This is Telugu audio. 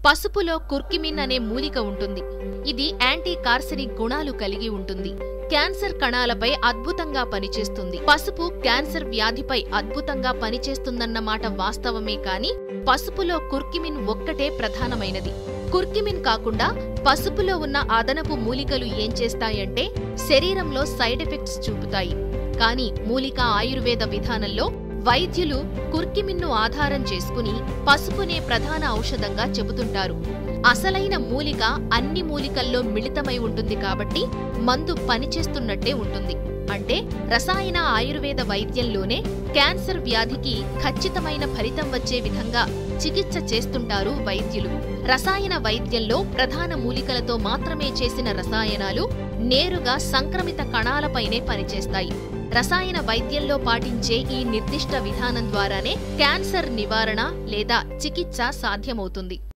పసుపులో కుర్కిమిన్ అనే మూలిక ఉంటుంది. ఇది యాంటీ కార్సినిక్ గుణాలు కలిగి ఉంటుంది. క్యాన్సర్ కణాలపై అద్భుతంగా పనిచేస్తుంది. పసుపు క్యాన్సర్ వ్యాధిపై అద్భుతంగా పనిచేస్తుందన్నమాట వాస్తవమే కాని పసుపులో కుర్కిమిన్ ఒక్కటే ప్రధానమైనది. కుర్కిమిన్ కాకుండా పసుపులో ఉన్న అదనపు మూలికలు ఏం చేస్తాయంటే శరీరంలో సైడ్ ఎఫెక్ట్స్ చూపుతాయి. కాని మూలికా ఆయుర్వేద విధానంలో వైద్యులు కుర్కిమిన్ను ఆధారం చేసుకుని పసుపునే ప్రధాన ఔషధంగా చెబుతుంటారు. అసలైన మూలిక అన్ని మూలికల్లో మిళితమై ఉంటుంది కాబట్టి మందు పనిచేస్తున్నట్టే ఉంటుంది. అంటే రసాయన ఆయుర్వేద వైద్యంలోనే క్యాన్సర్ వ్యాధికి ఖచ్చితమైన ఫలితం వచ్చే విధంగా చికిత్స చేస్తుంటారు వైద్యులు. రసాయన వైద్యంలో ప్రధాన మూలికలతో మాత్రమే చేసిన రసాయనాలు నేరుగా సంక్రమిత కణాలపైనే పనిచేస్తాయి. రసాయన వైద్యంలో పాటించే ఈ నిర్దిష్ట విధానం ద్వారానే క్యాన్సర్ నివారణ లేదా చికిత్స సాధ్యమవుతుంది.